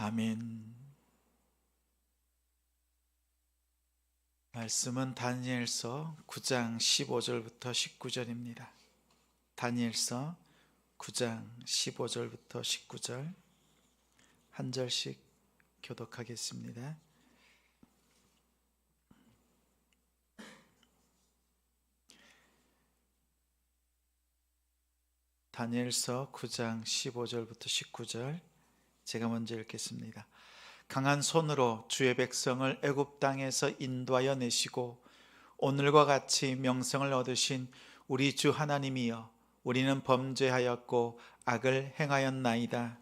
아멘. 말씀은 다니엘서 9장 15절부터 19절입니다. 다니엘서 9장 15절부터 19절 한 절씩 교독하겠습니다. 다니엘서 9장 15절부터 19절 제가 먼저 읽겠습니다. 강한 손으로 주의 백성을 애굽 땅에서 인도하여 내시고 오늘과 같이 명성을 얻으신 우리 주 하나님이여, 우리는 범죄하였고 악을 행하였나이다.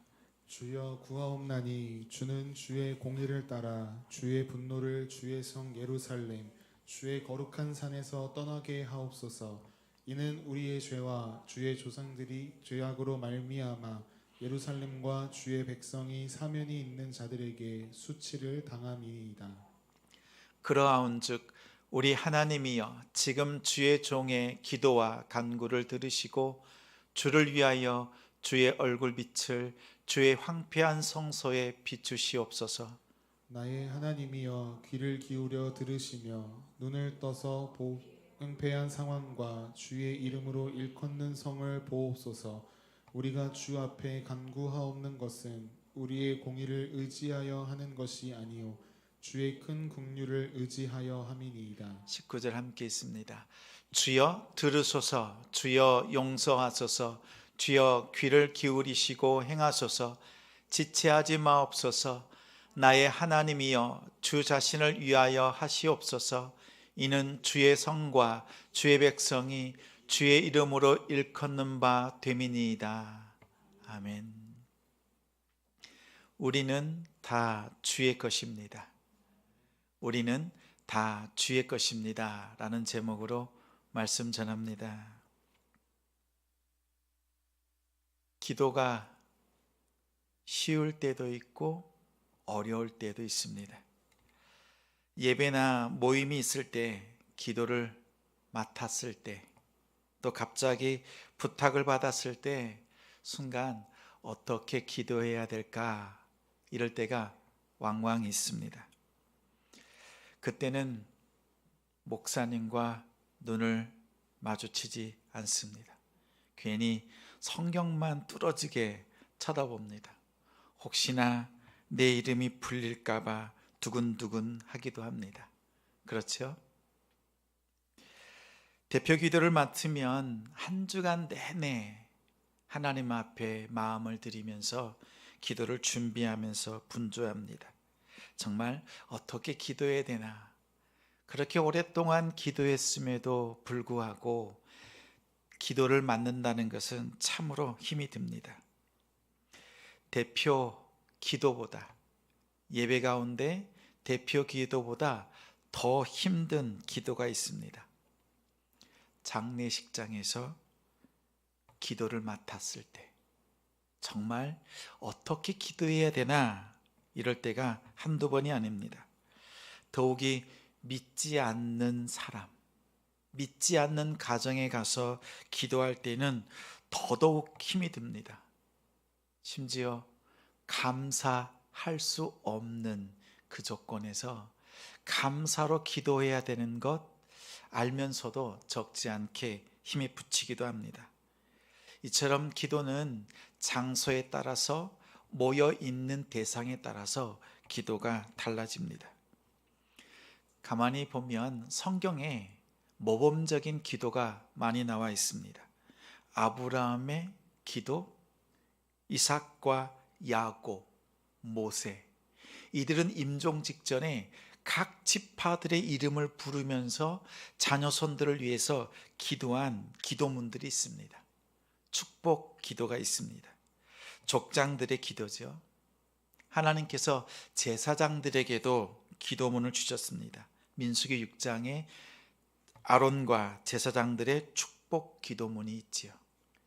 주여 구하옵나니 주는 주의 공의를 따라 주의 분노를 주의 성 예루살렘 주의 거룩한 산에서 떠나게 하옵소서. 이는 우리의 죄와 주의 조상들이 죄악으로 말미암아 예루살렘과 주의 백성이 사면이 있는 자들에게 수치를 당함이니이다. 그러하온즉 우리 하나님이여, 지금 주의 종의 기도와 간구를 들으시고 주를 위하여 주의 얼굴빛을 주의 황폐한 성소에 비추시옵소서. 나의 하나님이여, 귀를 기울여 들으시며 눈을 떠서 황폐한 상황과 주의 이름으로 일컫는 성을 보옵소서. 우리가 주 앞에 간구하옵는 것은 우리의 공의를 의지하여 하는 것이 아니요 주의 큰 긍휼을 의지하여 함이니이다. 19절 함께 있습니다. 주여 들으소서, 주여 용서하소서, 주여 귀를 기울이시고 행하소서. 지체하지 마옵소서. 나의 하나님이여, 주 자신을 위하여 하시옵소서. 이는 주의 성과 주의 백성이 주의 이름으로 일컫는 바 됨이니이다. 아멘. 우리는 다 주의 것입니다. 우리는 다 주의 것입니다. 라는 제목으로 말씀 전합니다. 기도가 쉬울 때도 있고 어려울 때도 있습니다. 예배나 모임이 있을 때, 기도를 맡았을 때, 또 갑자기 부탁을 받았을 때 순간 어떻게 기도해야 될까, 이럴 때가 왕왕 있습니다. 그때는 목사님과 눈을 마주치지 않습니다. 괜히 성경만 뚫어지게 쳐다봅니다. 혹시나 내 이름이 불릴까 봐 두근두근 하기도 합니다. 그렇죠? 대표 기도를 맡으면 한 주간 내내 하나님 앞에 마음을 드리면서 기도를 준비하면서 분주합니다. 정말 어떻게 기도해야 되나, 그렇게 오랫동안 기도했음에도 불구하고 기도를 맡는다는 것은 참으로 힘이 듭니다. 대표 기도보다, 예배 가운데 대표 기도보다 더 힘든 기도가 있습니다. 장례식장에서 기도를 맡았을 때 정말 어떻게 기도해야 되나, 이럴 때가 한두 번이 아닙니다. 더욱이 믿지 않는 사람, 믿지 않는 가정에 가서 기도할 때는 더더욱 힘이 듭니다. 심지어 감사할 수 없는 그 조건에서 감사로 기도해야 되는 것 알면서도 적지 않게 힘이 붙이기도 합니다. 이처럼 기도는 장소에 따라서, 모여 있는 대상에 따라서 기도가 달라집니다. 가만히 보면 성경에 모범적인 기도가 많이 나와 있습니다. 아브라함의 기도, 이삭과 야곱, 모세, 이들은 임종 직전에 각 지파들의 이름을 부르면서 자녀손들을 위해서 기도한 기도문들이 있습니다. 축복 기도가 있습니다. 족장들의 기도죠. 하나님께서 제사장들에게도 기도문을 주셨습니다. 민수기 6장에 아론과 제사장들의 축복 기도문이 있지요.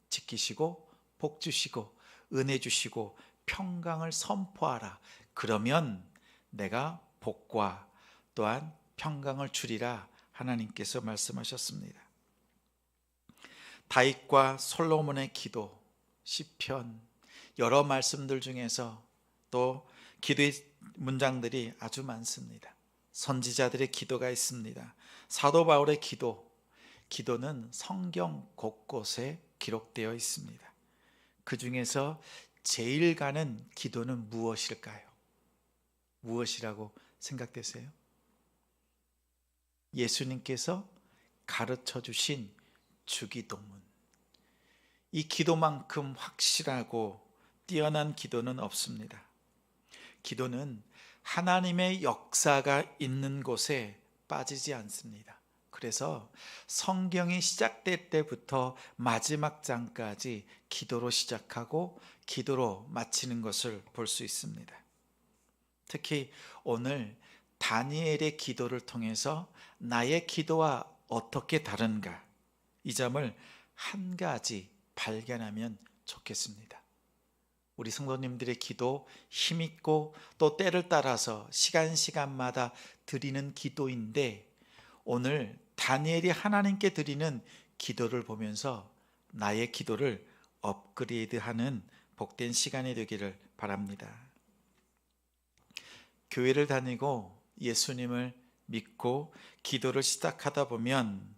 지키시고 복 주시고 은혜 주시고 평강을 선포하라. 그러면 내가 복과 또한 평강을 주리라 하나님께서 말씀하셨습니다. 다윗과 솔로몬의 기도, 시편, 여러 말씀들 중에서 또 기도의 문장들이 아주 많습니다. 선지자들의 기도가 있습니다. 사도 바울의 기도는 성경 곳곳에 기록되어 있습니다. 그 중에서 제일 가는 기도는 무엇일까요? 무엇이라고 생각되세요? 예수님께서 가르쳐 주신 주기도문. 이 기도만큼 확실하고 뛰어난 기도는 없습니다. 기도는 하나님의 역사가 있는 곳에 빠지지 않습니다. 그래서 성경이 시작될 때부터 마지막 장까지 기도로 시작하고 기도로 마치는 것을 볼 수 있습니다. 특히 오늘 다니엘의 기도를 통해서 나의 기도와 어떻게 다른가, 이 점을 한 가지 발견하면 좋겠습니다. 우리 성도님들의 기도 힘있고 또 때를 따라서 시간마다 드리는 기도인데, 오늘 다니엘이 하나님께 드리는 기도를 보면서 나의 기도를 업그레이드하는 복된 시간이 되기를 바랍니다. 교회를 다니고 예수님을 믿고 기도를 시작하다 보면,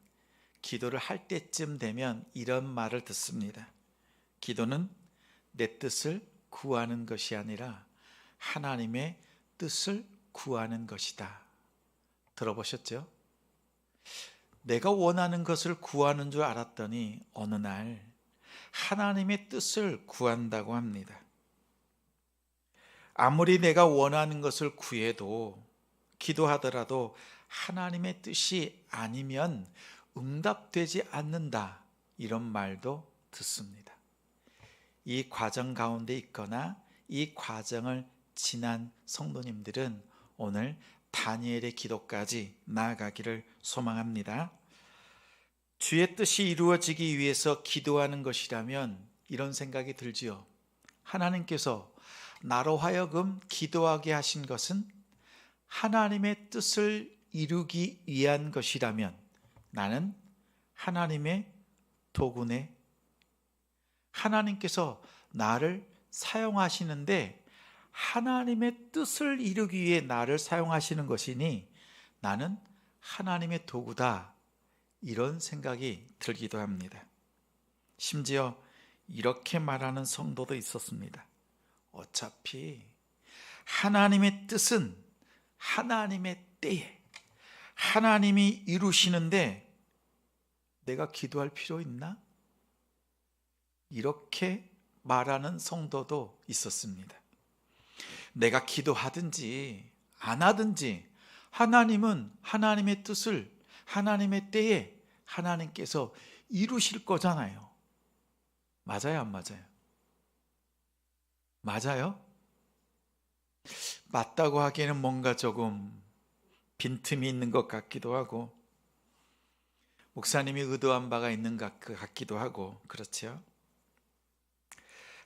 기도를 할 때쯤 되면 이런 말을 듣습니다. 기도는 내 뜻을 구하는 것이 아니라 하나님의 뜻을 구하는 것이다. 들어보셨죠? 내가 원하는 것을 구하는 줄 알았더니 어느 날 하나님의 뜻을 구한다고 합니다. 아무리 내가 원하는 것을 구해도, 기도하더라도 하나님의 뜻이 아니면 응답되지 않는다, 이런 말도 듣습니다. 이 과정 가운데 있거나 이 과정을 지난 성도님들은 오늘 다니엘의 기도까지 나아가기를 소망합니다. 주의 뜻이 이루어지기 위해서 기도하는 것이라면 이런 생각이 들지요. 하나님께서 나로 하여금 기도하게 하신 것은 하나님의 뜻을 이루기 위한 것이라면 나는 하나님의 도구네. 하나님께서 나를 사용하시는데 하나님의 뜻을 이루기 위해 나를 사용하시는 것이니 나는 하나님의 도구다, 이런 생각이 들기도 합니다. 심지어 이렇게 말하는 성도도 있었습니다. 어차피 하나님의 뜻은 하나님의 때에 하나님이 이루시는데 내가 기도할 필요 있나? 이렇게 말하는 성도도 있었습니다. 내가 기도하든지 안 하든지 하나님은 하나님의 뜻을 하나님의 때에 하나님께서 이루실 거잖아요. 맞아요, 안 맞아요? 맞아요? 맞다고 하기에는 뭔가 조금 빈틈이 있는 것 같기도 하고, 목사님이 의도한 바가 있는 것 같기도 하고, 그렇죠?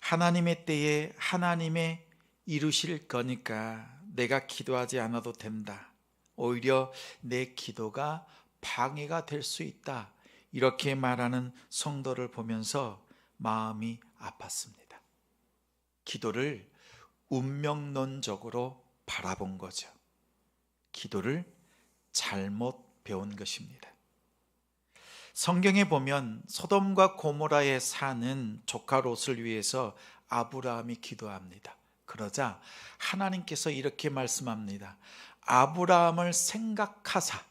하나님의 때에 하나님의 이루실 거니까 내가 기도하지 않아도 된다, 오히려 내 기도가 방해가 될 수 있다, 이렇게 말하는 성도를 보면서 마음이 아팠습니다. 기도를 운명론적으로 바라본 거죠. 기도를 잘못 배운 것입니다. 성경에 보면 소돔과 고모라에 사는 조카 롯을 위해서 아브라함이 기도합니다. 그러자 하나님께서 이렇게 말씀합니다. 아브라함을 생각하사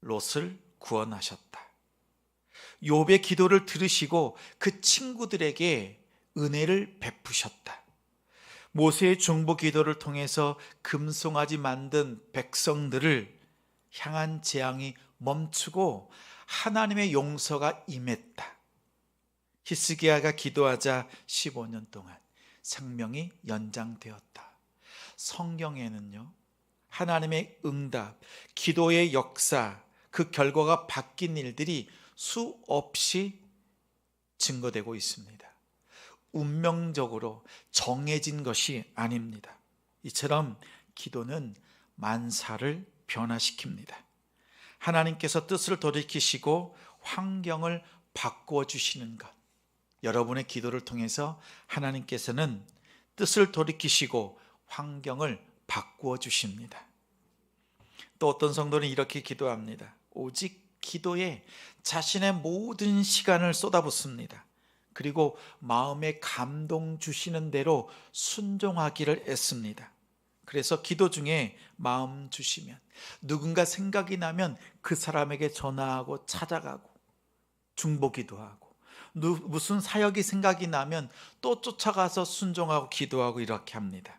롯을 구원하셨다. 욥의 기도를 들으시고 그 친구들에게 은혜를 베푸셨다. 모세의 중보 기도를 통해서 금송아지 만든 백성들을 향한 재앙이 멈추고 하나님의 용서가 임했다. 히스기야가 기도하자 15년 동안 생명이 연장되었다. 성경에는요, 하나님의 응답, 기도의 역사, 그 결과가 바뀐 일들이 수없이 증거되고 있습니다. 운명적으로 정해진 것이 아닙니다. 이처럼 기도는 만사를 변화시킵니다. 하나님께서 뜻을 돌이키시고 환경을 바꾸어 주시는 것, 여러분의 기도를 통해서 하나님께서는 뜻을 돌이키시고 환경을 바꾸어 주십니다. 또 어떤 성도는 이렇게 기도합니다. 오직 기도에 자신의 모든 시간을 쏟아붓습니다. 그리고 마음에 감동 주시는 대로 순종하기를 애씁니다. 그래서 기도 중에 마음 주시면, 누군가 생각이 나면 그 사람에게 전화하고 찾아가고 중보기도 하고, 무슨 사역이 생각이 나면 또 쫓아가서 순종하고 기도하고 이렇게 합니다.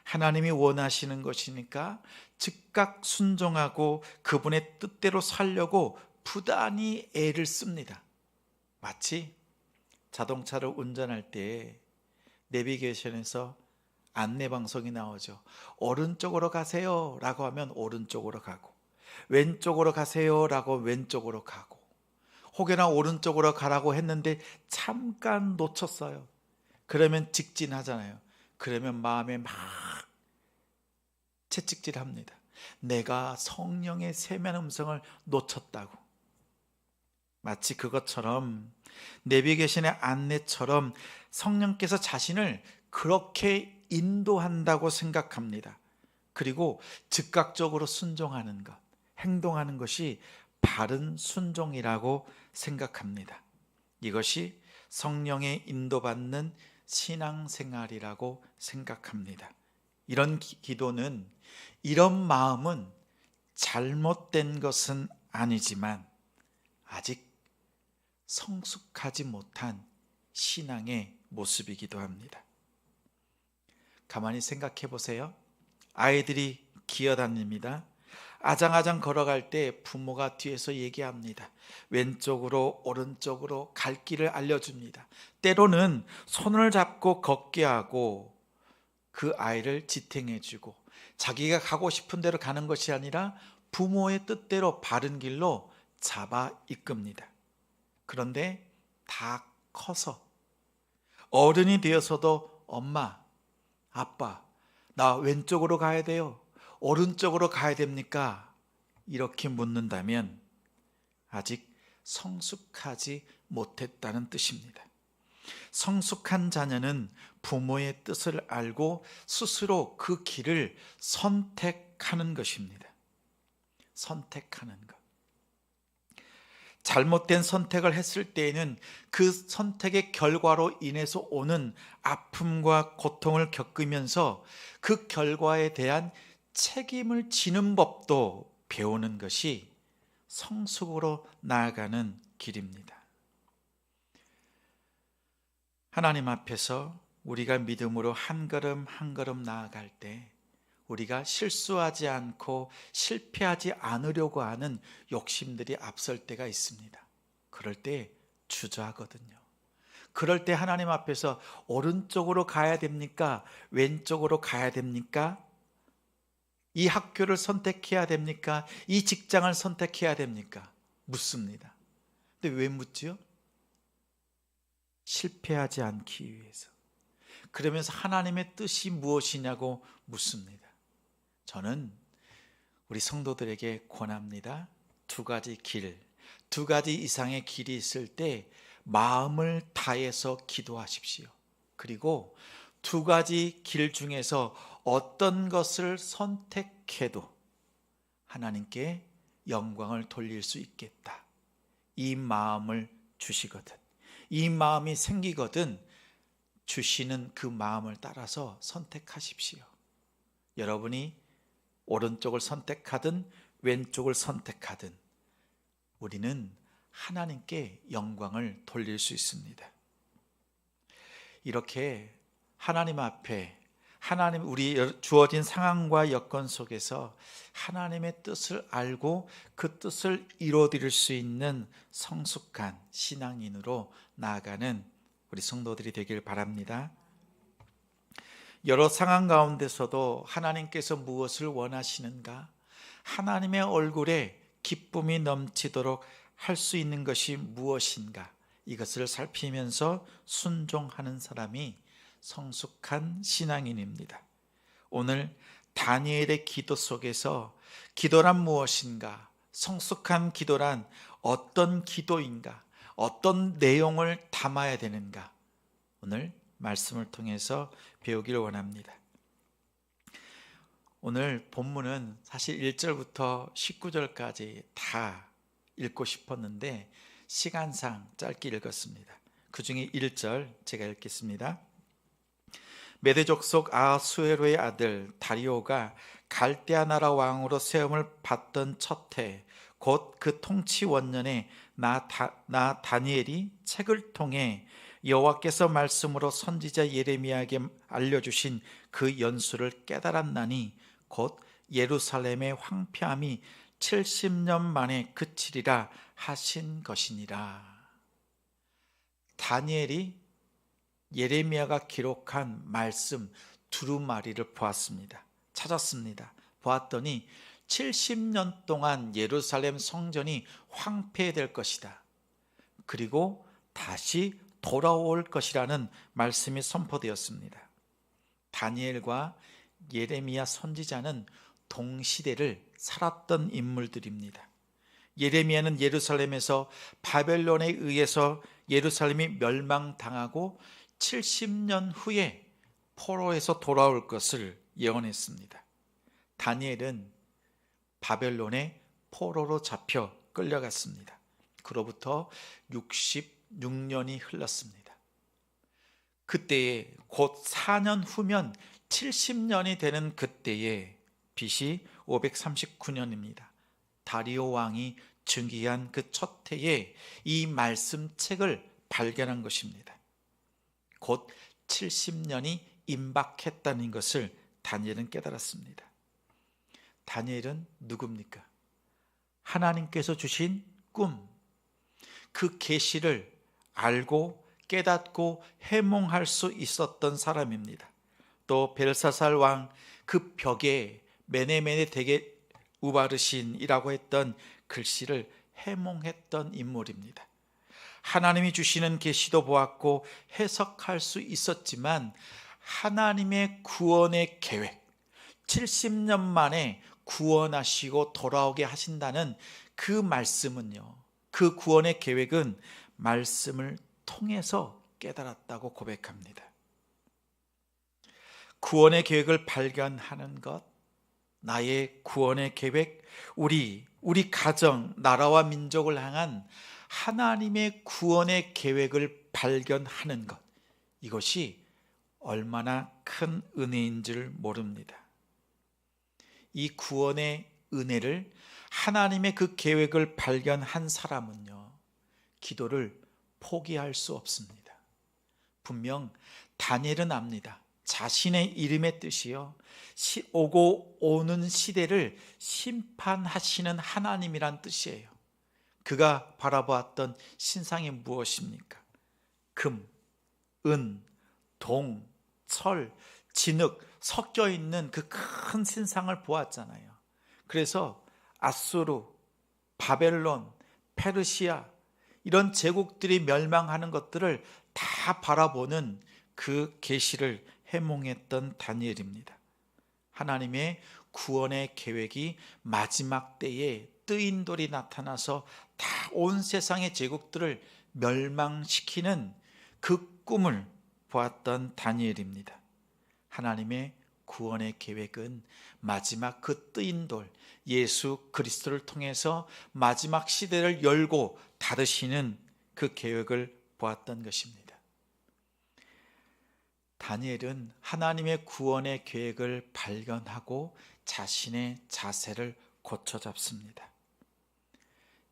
하나님이 원하시는 것이니까 즉각 순종하고 그분의 뜻대로 살려고 부단히 애를 씁니다. 마치 자동차를 운전할 때 내비게이션에서 안내방송이 나오죠. 오른쪽으로 가세요 라고 하면 오른쪽으로 가고, 왼쪽으로 가세요 라고 왼쪽으로 가고, 혹여나 오른쪽으로 가라고 했는데 잠깐 놓쳤어요. 그러면 직진하잖아요. 그러면 마음에 막 채찍질합니다. 내가 성령의 세미한 음성을 놓쳤다고. 마치 그것처럼, 내비게이션의 안내처럼 성령께서 자신을 그렇게 인도한다고 생각합니다. 그리고 즉각적으로 순종하는 것, 행동하는 것이 바른 순종이라고 생각합니다. 이것이 성령의 인도받는 신앙생활이라고 생각합니다. 이런 기도는, 이런 마음은 잘못된 것은 아니지만 아직 성숙하지 못한 신앙의 모습이기도 합니다. 가만히 생각해 보세요. 아이들이 기어다닙니다. 아장아장 걸어갈 때 부모가 뒤에서 얘기합니다. 왼쪽으로 오른쪽으로 갈 길을 알려줍니다. 때로는 손을 잡고 걷게 하고 그 아이를 지탱해주고, 자기가 가고 싶은 대로 가는 것이 아니라 부모의 뜻대로 바른 길로 잡아 이끕니다. 그런데 다 커서 어른이 되어서도 엄마, 아빠, 나 왼쪽으로 가야 돼요, 오른쪽으로 가야 됩니까? 이렇게 묻는다면 아직 성숙하지 못했다는 뜻입니다. 성숙한 자녀는 부모의 뜻을 알고 스스로 그 길을 선택하는 것입니다. 선택하는 것. 잘못된 선택을 했을 때에는 그 선택의 결과로 인해서 오는 아픔과 고통을 겪으면서 그 결과에 대한 책임을 지는 법도 배우는 것이 성숙으로 나아가는 길입니다. 하나님 앞에서 우리가 믿음으로 한 걸음 한 걸음 나아갈 때 우리가 실수하지 않고 실패하지 않으려고 하는 욕심들이 앞설 때가 있습니다. 그럴 때 주저하거든요. 그럴 때 하나님 앞에서 오른쪽으로 가야 됩니까? 왼쪽으로 가야 됩니까? 이 학교를 선택해야 됩니까? 이 직장을 선택해야 됩니까? 묻습니다. 근데 왜 묻지요? 실패하지 않기 위해서. 그러면서 하나님의 뜻이 무엇이냐고 묻습니다. 저는 우리 성도들에게 권합니다. 두 가지 길, 두 가지 이상의 길이 있을 때 마음을 다해서 기도하십시오. 그리고 두 가지 길 중에서 어떤 것을 선택해도 하나님께 영광을 돌릴 수 있겠다, 이 마음을 주시거든, 이 마음이 생기거든 주시는 그 마음을 따라서 선택하십시오. 여러분이 오른쪽을 선택하든 왼쪽을 선택하든 우리는 하나님께 영광을 돌릴 수 있습니다. 이렇게 하나님 앞에, 하나님, 우리 주어진 상황과 여건 속에서 하나님의 뜻을 알고 그 뜻을 이루어드릴 수 있는 성숙한 신앙인으로 나아가는 우리 성도들이 되길 바랍니다. 여러 상황 가운데서도 하나님께서 무엇을 원하시는가, 하나님의 얼굴에 기쁨이 넘치도록 할 수 있는 것이 무엇인가, 이것을 살피면서 순종하는 사람이 성숙한 신앙인입니다. 오늘 다니엘의 기도 속에서 기도란 무엇인가, 성숙한 기도란 어떤 기도인가, 어떤 내용을 담아야 되는가, 오늘 말씀을 통해서 배우기를 원합니다. 오늘 본문은 사실 1절부터 19절까지 다 읽고 싶었는데 시간상 짧게 읽었습니다. 그 중에 1절 제가 읽겠습니다. 메대 족속 아수에로의 아들 다리오가 갈대아 나라 왕으로 세움을 받던 첫 해, 곧 그 통치 원년에 나 다니엘이 책을 통해 여호와께서 말씀으로 선지자 예레미야에게 알려주신 그 연수를 깨달았나니 곧 예루살렘의 황폐함이 70년 만에 그치리라 하신 것이니라. 다니엘이 예레미야가 기록한 말씀 두루마리를 보았습니다. 찾았습니다. 보았더니 70년 동안 예루살렘 성전이 황폐될 것이다. 그리고 다시 돌아올 것이라는 말씀이 선포되었습니다. 다니엘과 예레미야 선지자는 동시대를 살았던 인물들입니다. 예레미야는 예루살렘에서 바벨론에 의해서 예루살렘이 멸망당하고 70년 후에 포로에서 돌아올 것을 예언했습니다. 다니엘은 바벨론의 포로로 잡혀 끌려갔습니다. 그로부터 66년이 흘렀습니다. 그때에 곧 4년 후면 70년이 되는 그때에 BC 539년입니다. 다리오 왕이 즉위한 그 첫 해에 이 말씀책을 발견한 것입니다. 곧 70년이 임박했다는 것을 다니엘은 깨달았습니다. 다니엘은 누굽니까? 하나님께서 주신 꿈, 그 계시를 알고 깨닫고 해몽할 수 있었던 사람입니다. 또 벨사살 왕 그 벽에 메네메네 데게 우바르신이라고 했던 글씨를 해몽했던 인물입니다. 하나님이 주시는 계시도 보았고 해석할 수 있었지만 하나님의 구원의 계획, 70년 만에 구원하시고 돌아오게 하신다는 그 말씀은요, 그 구원의 계획은 말씀을 통해서 깨달았다고 고백합니다. 구원의 계획을 발견하는 것, 나의 구원의 계획, 우리 가정, 나라와 민족을 향한 하나님의 구원의 계획을 발견하는 것, 이것이 얼마나 큰 은혜인 줄 모릅니다. 이 구원의 은혜를, 하나님의 그 계획을 발견한 사람은요, 기도를 포기할 수 없습니다. 분명 다니엘은 압니다. 자신의 이름의 뜻이요, 오고 오는 시대를 심판하시는 하나님이란 뜻이에요. 그가 바라보았던 신상이 무엇입니까? 금, 은, 동, 철, 진흙 섞여 있는 그 큰 신상을 보았잖아요. 그래서 아수르, 바벨론, 페르시아 이런 제국들이 멸망하는 것들을 다 바라보는 그 계시를 해몽했던 다니엘입니다. 하나님의 구원의 계획이 마지막 때에 뜨인 돌이 나타나서 다 온 세상의 제국들을 멸망시키는 그 꿈을 보았던 다니엘입니다. 하나님의 구원의 계획은 마지막 그 뜨인 돌 예수 그리스도를 통해서 마지막 시대를 열고 닫으시는 그 계획을 보았던 것입니다. 다니엘은 하나님의 구원의 계획을 발견하고 자신의 자세를 고쳐잡습니다.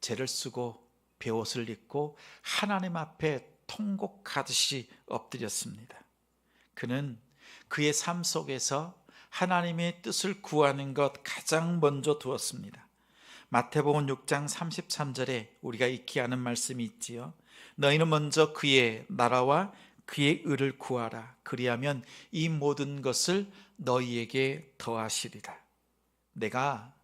죄를 쓰고 베옷을 입고 하나님 앞에 통곡하듯이 엎드렸습니다. 그는 그의 삶 속에서 하나님의 뜻을 구하는 것 가장 먼저 두었습니다. 마태복음 6장 33절에 우리가 익히 아는 말씀이 있지요. 너희는 먼저 그의 나라와 그의 의를 구하라. 그리하면 이 모든 것을 너희에게 더하시리라. 내가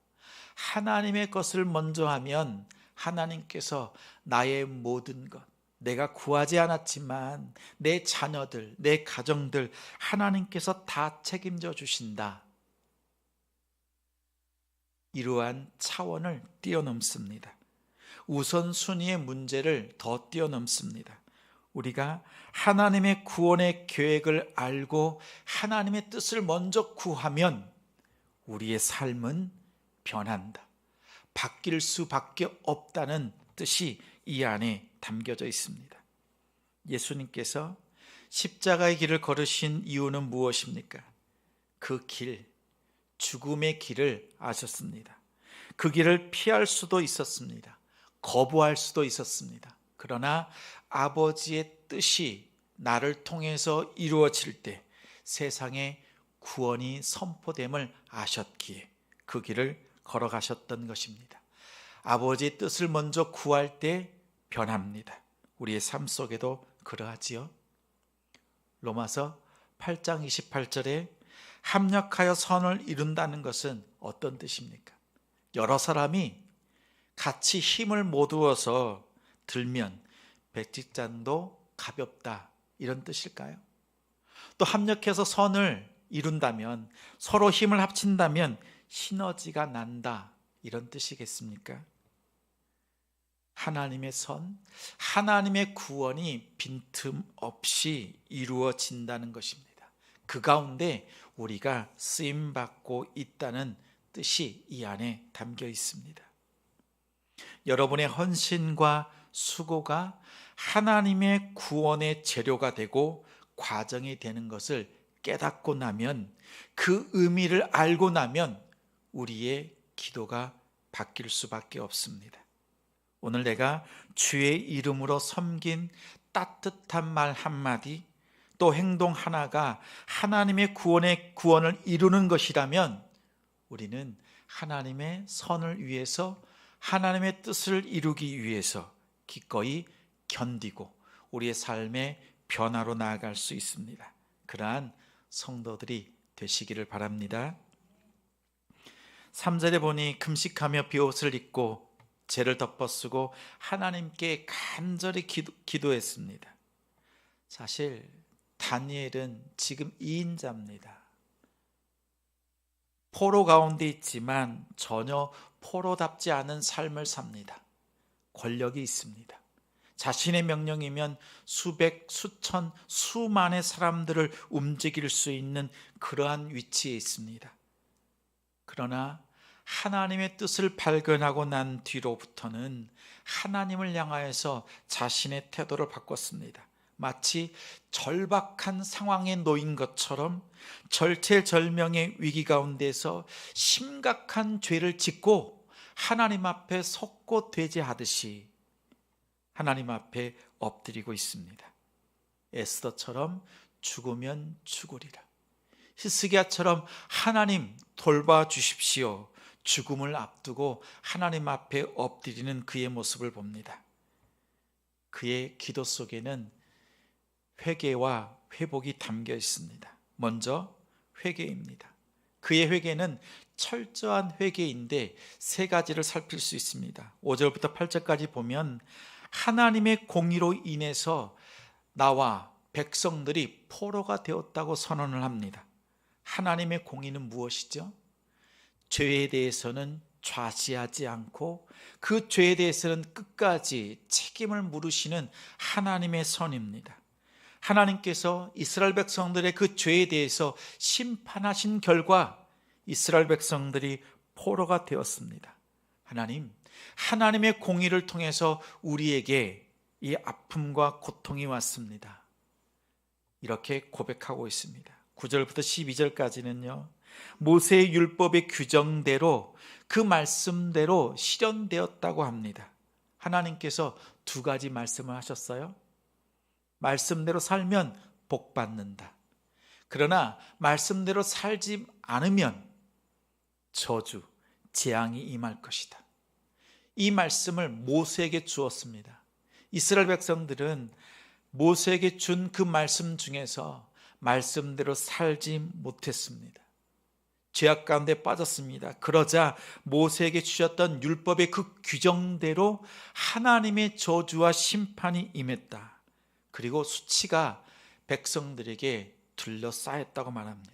하나님의 것을 먼저 하면 하나님께서 나의 모든 것, 내가 구하지 않았지만 내 자녀들, 내 가정들 하나님께서 다 책임져 주신다. 이러한 차원을 뛰어넘습니다. 우선순위의 문제를 더 뛰어넘습니다. 우리가 하나님의 구원의 계획을 알고 하나님의 뜻을 먼저 구하면 우리의 삶은 변한다. 바뀔 수밖에 없다는 뜻이 이 안에 담겨져 있습니다. 예수님께서 십자가의 길을 걸으신 이유는 무엇입니까? 그 길, 죽음의 길을 아셨습니다. 그 길을 피할 수도 있었습니다. 거부할 수도 있었습니다. 그러나 아버지의 뜻이 나를 통해서 이루어질 때 세상에 구원이 선포됨을 아셨기에 그 길을 걸어가셨던 것입니다. 아버지의 뜻을 먼저 구할 때 변합니다. 우리의 삶 속에도 그러하지요. 로마서 8장 28절에 합력하여 선을 이룬다는 것은 어떤 뜻입니까? 여러 사람이 같이 힘을 모두어서 들면 백지장도 가볍다, 이런 뜻일까요? 또 합력해서 선을 이룬다면, 서로 힘을 합친다면 시너지가 난다, 이런 뜻이겠습니까? 하나님의 선, 하나님의 구원이 빈틈없이 이루어진다는 것입니다. 그 가운데 우리가 쓰임받고 있다는 뜻이 이 안에 담겨 있습니다. 여러분의 헌신과 수고가 하나님의 구원의 재료가 되고 과정이 되는 것을 깨닫고 나면, 그 의미를 알고 나면 우리의 기도가 바뀔 수밖에 없습니다. 오늘 내가 주의 이름으로 섬긴 따뜻한 말 한마디, 또 행동 하나가 하나님의 구원을 이루는 것이라면 우리는 하나님의 선을 위해서, 하나님의 뜻을 이루기 위해서 기꺼이 견디고 우리의 삶의 변화로 나아갈 수 있습니다. 그러한 성도들이 되시기를 바랍니다. 3절에 보니 금식하며 비옷을 입고 죄를 덮어쓰고 하나님께 간절히 기도했습니다. 사실 다니엘은 지금 2인자입니다. 포로 가운데 있지만 전혀 포로답지 않은 삶을 삽니다. 권력이 있습니다. 자신의 명령이면 수백, 수천, 수만의 사람들을 움직일 수 있는 그러한 위치에 있습니다. 그러나 하나님의 뜻을 발견하고 난 뒤로부터는 하나님을 향하여서 자신의 태도를 바꿨습니다. 마치 절박한 상황에 놓인 것처럼 절체절명의 위기 가운데서 심각한 죄를 짓고 하나님 앞에 속고되지하듯이 하나님 앞에 엎드리고 있습니다. 에스더처럼 죽으면 죽으리라, 히스기야처럼 하나님 돌봐주십시오, 죽음을 앞두고 하나님 앞에 엎드리는 그의 모습을 봅니다. 그의 기도 속에는 회개와 회복이 담겨 있습니다. 먼저 회개입니다. 그의 회개는 철저한 회개인데 세 가지를 살필 수 있습니다. 5절부터 8절까지 보면 하나님의 공의로 인해서 나와 백성들이 포로가 되었다고 선언을 합니다. 하나님의 공의는 무엇이죠? 죄에 대해서는 좌시하지 않고 그 죄에 대해서는 끝까지 책임을 물으시는 하나님의 선입니다. 하나님께서 이스라엘 백성들의 그 죄에 대해서 심판하신 결과 이스라엘 백성들이 포로가 되었습니다. 하나님의 공의를 통해서 우리에게 이 아픔과 고통이 왔습니다. 이렇게 고백하고 있습니다. 9절부터 12절까지는요, 모세의 율법의 규정대로 그 말씀대로 실현되었다고 합니다. 하나님께서 두 가지 말씀을 하셨어요. 말씀대로 살면 복 받는다. 그러나 말씀대로 살지 않으면 저주, 재앙이 임할 것이다. 이 말씀을 모세에게 주었습니다. 이스라엘 백성들은 모세에게 준 그 말씀 중에서 말씀대로 살지 못했습니다. 죄악 가운데 빠졌습니다. 그러자 모세에게 주셨던 율법의 그 규정대로 하나님의 저주와 심판이 임했다. 그리고 수치가 백성들에게 둘러싸였다고 말합니다.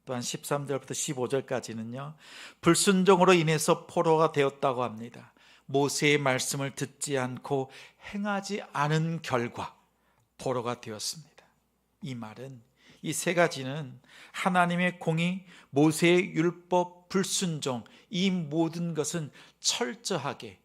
또한 13절부터 15절까지는요, 불순종으로 인해서 포로가 되었다고 합니다. 모세의 말씀을 듣지 않고 행하지 않은 결과 포로가 되었습니다. 이 말은 이 세 가지는 하나님의 공의, 모세의 율법, 불순종, 이 모든 것은 철저하게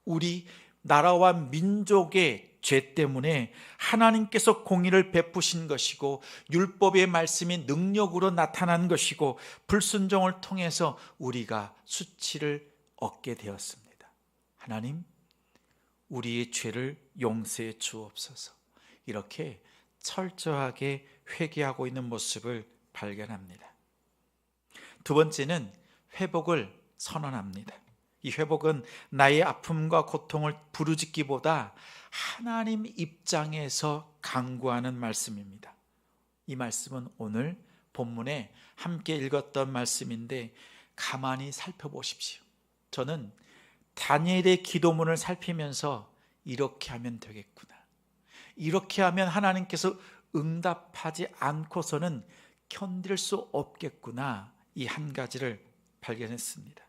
우리 나라와 민족의 죄 때문에 하나님께서 공의를 베푸신 것이고, 율법의 말씀이 능력으로 나타난 것이고, 불순종을 통해서 우리가 수치를 얻게 되었습니다. 하나님, 우리의 죄를 용서해 주옵소서. 이렇게 철저하게 회개하고 있는 모습을 발견합니다. 두 번째는 회복을 선언합니다. 이 회복은 나의 아픔과 고통을 부르짖기보다 하나님 입장에서 간구하는 말씀입니다. 이 말씀은 오늘 본문에 함께 읽었던 말씀인데 가만히 살펴보십시오. 저는 다니엘의 기도문을 살피면서 이렇게 하면 되겠구나, 이렇게 하면 하나님께서 응답하지 않고서는 견딜 수 없겠구나, 이 한 가지를 발견했습니다.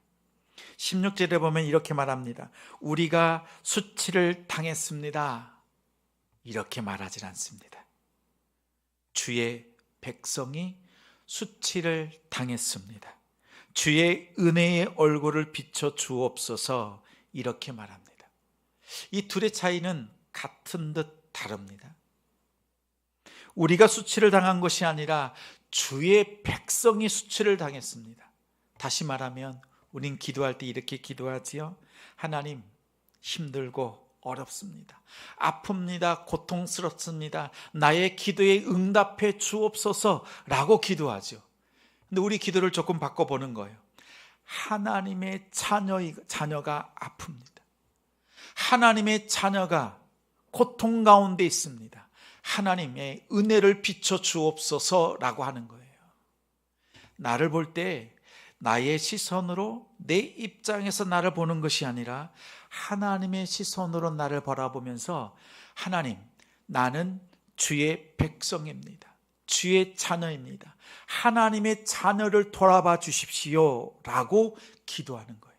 16절에 보면 이렇게 말합니다. 우리가 수치를 당했습니다. 이렇게 말하지 않습니다. 주의 백성이 수치를 당했습니다. 주의 은혜의 얼굴을 비춰 주옵소서, 이렇게 말합니다. 이 둘의 차이는 같은 듯 다릅니다. 우리가 수치를 당한 것이 아니라 주의 백성이 수치를 당했습니다. 다시 말하면 우린 기도할 때 이렇게 기도하지요. 하나님, 힘들고 어렵습니다. 아픕니다. 고통스럽습니다. 나의 기도에 응답해 주옵소서라고 기도하죠. 근데 우리 기도를 조금 바꿔보는 거예요. 하나님의 자녀가 아픕니다. 하나님의 자녀가 고통 가운데 있습니다. 하나님의 은혜를 비춰 주옵소서라고 하는 거예요. 나를 볼 때 나의 시선으로, 내 입장에서 나를 보는 것이 아니라 하나님의 시선으로 나를 바라보면서, 하나님, 나는 주의 백성입니다. 주의 자녀입니다. 하나님의 자녀를 돌아봐 주십시오 라고 기도하는 거예요.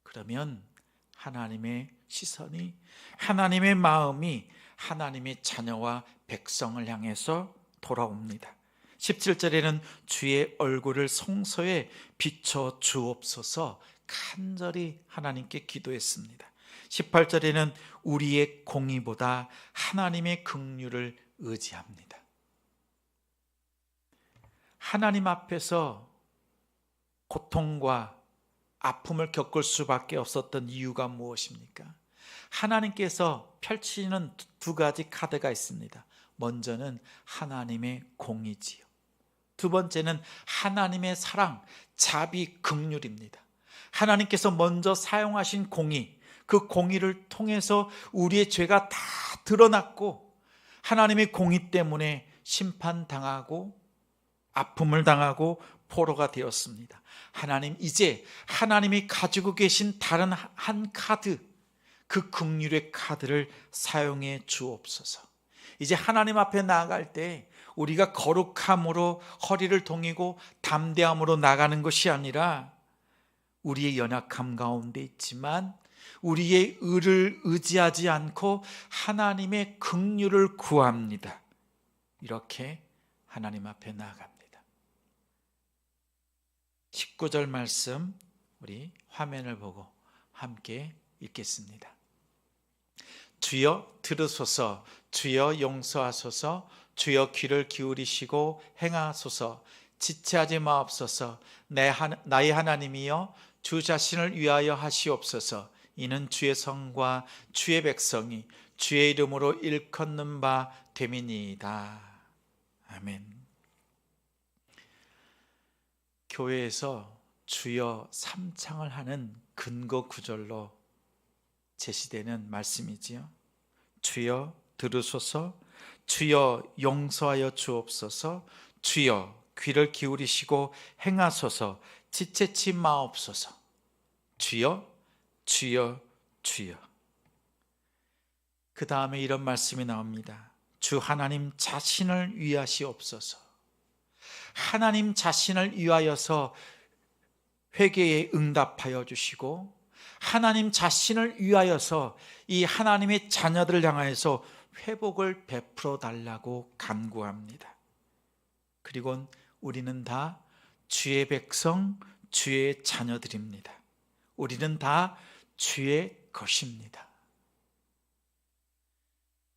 그러면 하나님의 시선이, 하나님의 마음이 하나님의 자녀와 백성을 향해서 돌아옵니다. 17절에는 주의 얼굴을 성소에 비춰 주옵소서 간절히 하나님께 기도했습니다. 18절에는 우리의 공의보다 하나님의 긍휼을 의지합니다. 하나님 앞에서 고통과 아픔을 겪을 수밖에 없었던 이유가 무엇입니까? 하나님께서 펼치는 두 가지 카드가 있습니다. 먼저는 하나님의 공의지요. 두 번째는 하나님의 사랑, 자비, 긍휼입니다. 하나님께서 먼저 사용하신 공의, 그 공의를 통해서 우리의 죄가 다 드러났고, 하나님의 공의 때문에 심판당하고 아픔을 당하고 포로가 되었습니다. 하나님, 이제 하나님이 가지고 계신 다른 한 카드, 그 긍휼의 카드를 사용해 주옵소서. 이제 하나님 앞에 나아갈 때 우리가 거룩함으로 허리를 동이고 담대함으로 나가는 것이 아니라, 우리의 연약함 가운데 있지만 우리의 의를 의지하지 않고 하나님의 긍휼을 구합니다. 이렇게 하나님 앞에 나아갑니다. 19절 말씀 우리 화면을 보고 함께 읽겠습니다. 주여 들으소서, 주여 용서하소서, 주여 귀를 기울이시고 행하소서. 지체하지 마옵소서. 나의 하나님이여, 주 자신을 위하여 하시옵소서. 이는 주의 성과 주의 백성이 주의 이름으로 일컫는 바 됨이니이다. 아멘. 교회에서 주여 삼창을 하는 근거 구절로 제시되는 말씀이지요. 주여 들으소서, 주여 용서하여 주옵소서, 주여 귀를 기울이시고 행하소서. 지체치 마옵소서. 주여, 주여, 주여. 그 다음에 이런 말씀이 나옵니다. 주 하나님 자신을 위하시옵소서. 하나님 자신을 위하여서 회개에 응답하여 주시고, 하나님 자신을 위하여서 이 하나님의 자녀들을 향하여서 회복을 베풀어 달라고 간구합니다. 그리고 우리는 다 주의 백성, 주의 자녀들입니다. 우리는 다 주의 것입니다.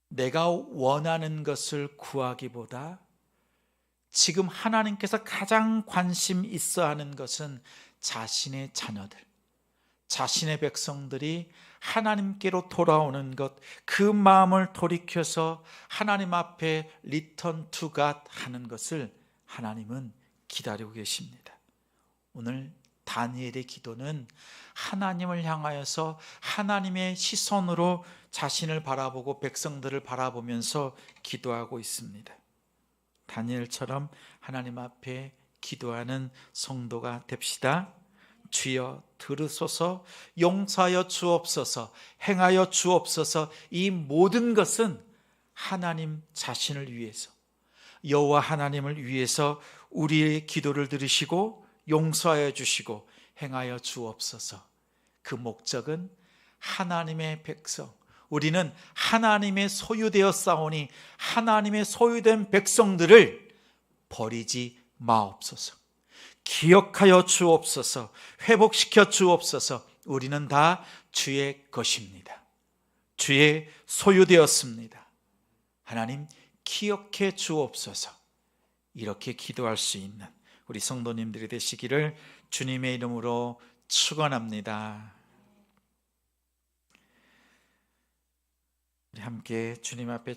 내가 원하는 것을 구하기보다 지금 하나님께서 가장 관심 있어 하는 것은 자신의 자녀들, 자신의 백성들이 하나님께로 돌아오는 것, 그 마음을 돌이켜서 하나님 앞에 리턴 투 갓 하는 것을 하나님은 기다리고 계십니다. 오늘 다니엘의 기도는 하나님을 향하여서 하나님의 시선으로 자신을 바라보고 백성들을 바라보면서 기도하고 있습니다. 다니엘처럼 하나님 앞에 기도하는 성도가 됩시다. 주여 들으소서, 용서하여 주옵소서, 행하여 주옵소서. 이 모든 것은 하나님 자신을 위해서, 여호와 하나님을 위해서 우리의 기도를 들으시고 용서하여 주시고 행하여 주옵소서. 그 목적은 하나님의 백성, 우리는 하나님의 소유되어 싸우니 하나님의 소유된 백성들을 버리지 마옵소서. 기억하여 주옵소서. 회복시켜 주옵소서. 우리는 다 주의 것입니다. 주의 소유되었습니다. 하나님 기억해 주옵소서. 이렇게 기도할 수 있는 우리 성도님들이 되시기를 주님의 이름으로 축원합니다. 우리 함께 주님 앞에